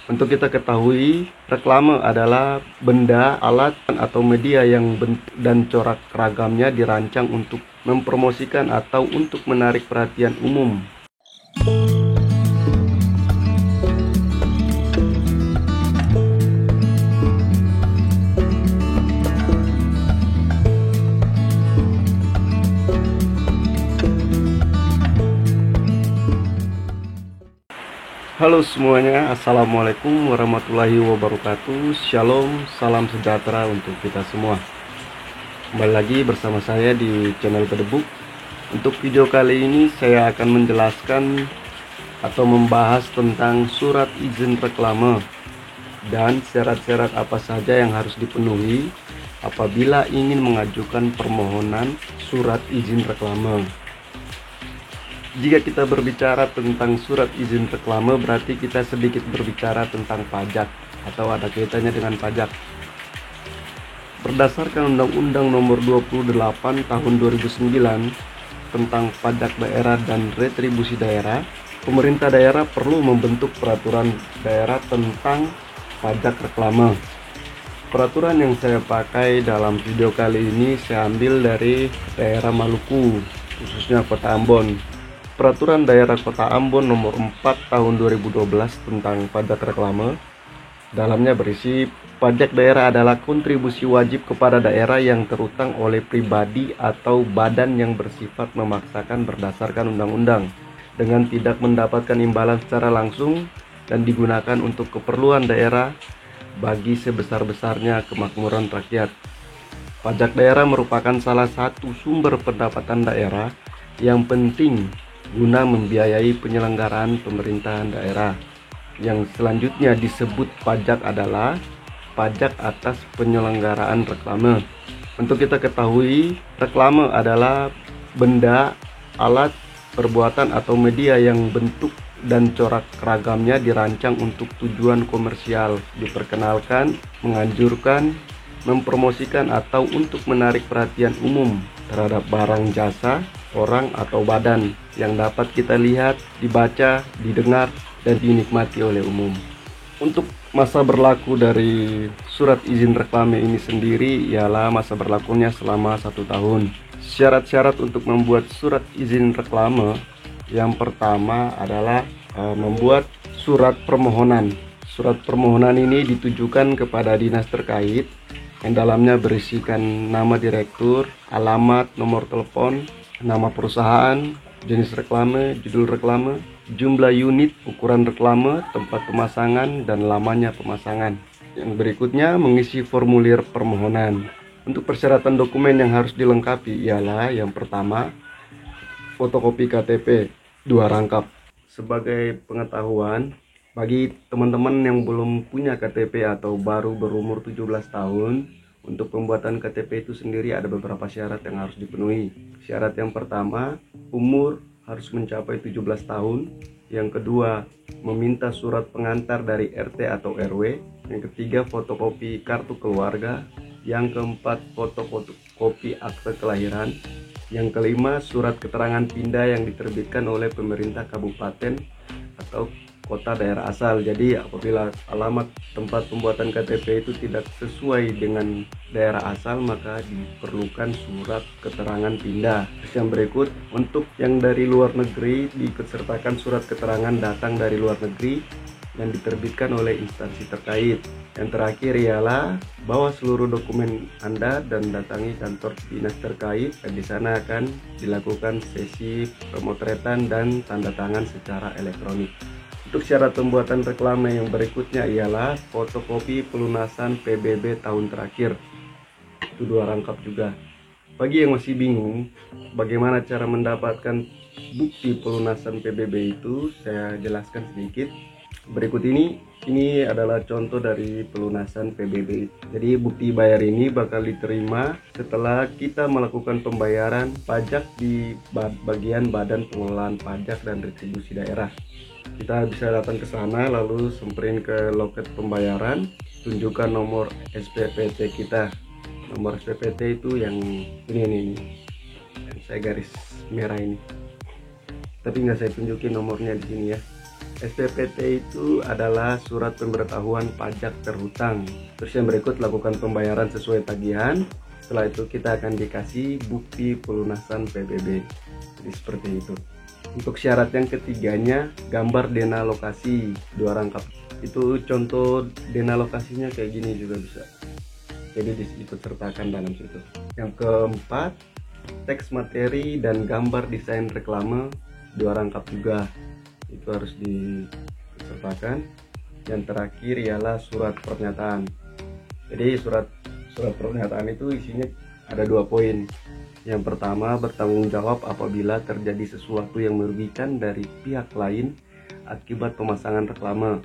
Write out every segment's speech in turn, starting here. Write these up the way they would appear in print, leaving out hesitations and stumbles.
Untuk kita ketahui, reklame adalah benda, alat, atau media yang bentuk dan corak ragamnya dirancang untuk mempromosikan atau untuk menarik perhatian umum. Halo semuanya, Assalamualaikum warahmatullahi wabarakatuh. Shalom, salam sejahtera untuk kita semua. Kembali lagi bersama saya di channel Kedebuk. Untuk video kali ini saya akan menjelaskan atau membahas tentang surat izin reklame dan syarat-syarat apa saja yang harus dipenuhi apabila ingin mengajukan permohonan surat izin reklame. Jika kita berbicara tentang surat izin reklame, berarti kita sedikit berbicara tentang pajak atau ada kaitannya dengan pajak. Berdasarkan Undang-Undang Nomor 28 Tahun 2009 tentang pajak daerah dan retribusi daerah, pemerintah daerah perlu membentuk peraturan daerah tentang pajak reklame. Peraturan yang saya pakai dalam video kali ini saya ambil dari daerah Maluku, khususnya Kota Ambon. Peraturan Daerah Kota Ambon Nomor 4 Tahun 2012 tentang pajak reklame. Dalamnya berisi, pajak daerah adalah kontribusi wajib kepada daerah yang terutang oleh pribadi atau badan yang bersifat memaksakan berdasarkan undang-undang dengan tidak mendapatkan imbalan secara langsung dan digunakan untuk keperluan daerah bagi sebesar-besarnya kemakmuran rakyat. Pajak daerah merupakan salah satu sumber pendapatan daerah yang penting guna membiayai penyelenggaraan pemerintahan daerah. Yang selanjutnya disebut pajak adalah pajak atas penyelenggaraan reklame. Untuk kita ketahui, reklame adalah benda, alat, perbuatan atau media yang bentuk dan corak ragamnya dirancang untuk tujuan komersial, diperkenalkan, menganjurkan, mempromosikan atau untuk menarik perhatian umum terhadap barang, jasa, orang atau badan yang dapat kita lihat, dibaca, didengar, dan dinikmati oleh umum. Untuk masa berlaku dari surat izin reklame ini sendiri ialah masa berlakunya selama 1 tahun. Syarat-syarat untuk membuat surat izin reklame yang pertama adalah membuat surat permohonan. Surat permohonan ini ditujukan kepada dinas terkait yang dalamnya berisikan nama direktur, alamat, nomor telepon, nama perusahaan, jenis reklame, judul reklame, jumlah unit, ukuran reklame, tempat pemasangan, dan lamanya pemasangan. Yang berikutnya mengisi formulir permohonan. Untuk persyaratan dokumen yang harus dilengkapi ialah yang pertama, fotokopi KTP 2 rangkap. Sebagai pengetahuan, bagi teman-teman yang belum punya KTP atau baru berumur 17 tahun, untuk pembuatan KTP itu sendiri ada beberapa syarat yang harus dipenuhi. Syarat yang pertama, umur harus mencapai 17 tahun. Yang kedua, meminta surat pengantar dari RT atau RW. Yang ketiga, fotokopi kartu keluarga. Yang keempat, fotokopi akte kelahiran. Yang kelima, surat keterangan pindah yang diterbitkan oleh pemerintah kabupaten atau kota daerah asal. Jadi apabila alamat tempat pembuatan KTP itu tidak sesuai dengan daerah asal, maka diperlukan surat keterangan pindah. Terus yang berikut, untuk yang dari luar negeri disertakan surat keterangan datang dari luar negeri yang diterbitkan oleh instansi terkait. Yang terakhir ialah bawa seluruh dokumen Anda dan datangi kantor dinas terkait, dan di sana akan dilakukan sesi pemotretan dan tanda tangan secara elektronik. Untuk syarat pembuatan reklame yang berikutnya ialah fotokopi pelunasan PBB tahun terakhir. Itu 2 rangkap juga. Bagi yang masih bingung bagaimana cara mendapatkan bukti pelunasan PBB itu, saya jelaskan sedikit. Berikut ini adalah contoh dari pelunasan PBB. Jadi bukti bayar ini bakal diterima setelah kita melakukan pembayaran pajak di bagian Badan Pengelolaan Pajak dan Retribusi Daerah. Kita bisa datang ke sana, lalu semperin ke loket pembayaran, tunjukkan nomor SPPT kita. Nomor SPPT itu yang ini yang saya garis merah ini. Tapi nggak saya tunjukin nomornya di sini ya. SPPT itu adalah surat pemberitahuan pajak terhutang. Terus yang berikut, lakukan pembayaran sesuai tagihan. Setelah itu kita akan dikasih bukti pelunasan PBB. Jadi seperti itu. Untuk syarat yang ketiganya, gambar dena lokasi 2 rangkap. Itu contoh dena lokasinya kayak gini juga bisa. Jadi ikut sertakan dalam situ. Yang keempat, teks materi dan gambar desain reklame 2 rangkap juga. Itu harus disertakan. Yang terakhir ialah surat pernyataan. Jadi surat pernyataan itu isinya ada 2 poin. Yang pertama, bertanggung jawab apabila terjadi sesuatu yang merugikan dari pihak lain akibat pemasangan reklame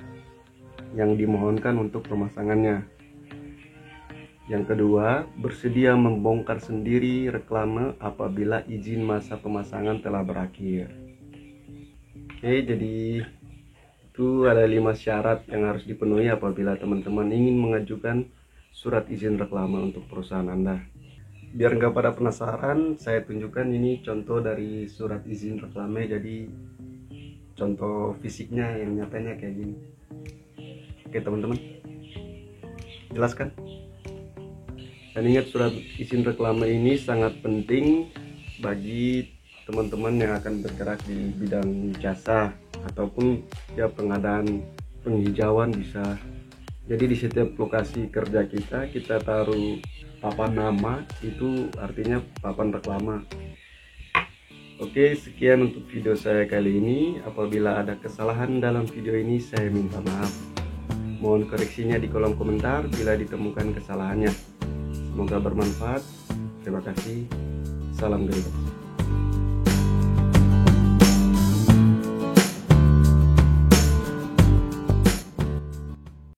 yang dimohonkan untuk pemasangannya. Yang kedua, bersedia membongkar sendiri reklame apabila izin masa pemasangan telah berakhir. Oke, jadi itu ada 5 syarat yang harus dipenuhi apabila teman-teman ingin mengajukan surat izin reklame untuk perusahaan Anda. Biar nggak pada penasaran, saya tunjukkan ini contoh dari surat izin reklame. Jadi contoh fisiknya yang nyatanya kayak gini. Oke teman-teman, jelaskan. Dan ingat, surat izin reklame ini sangat penting bagi teman-teman yang akan bergerak di bidang jasa ataupun ya pengadaan penghijauan bisa. Jadi di setiap lokasi kerja kita taruh papan nama, itu artinya papan reklame. Oke, sekian untuk video saya kali ini. Apabila ada kesalahan dalam video ini, saya minta maaf. Mohon koreksinya di kolom komentar bila ditemukan kesalahannya. Semoga bermanfaat. Terima kasih. Salam Gereja.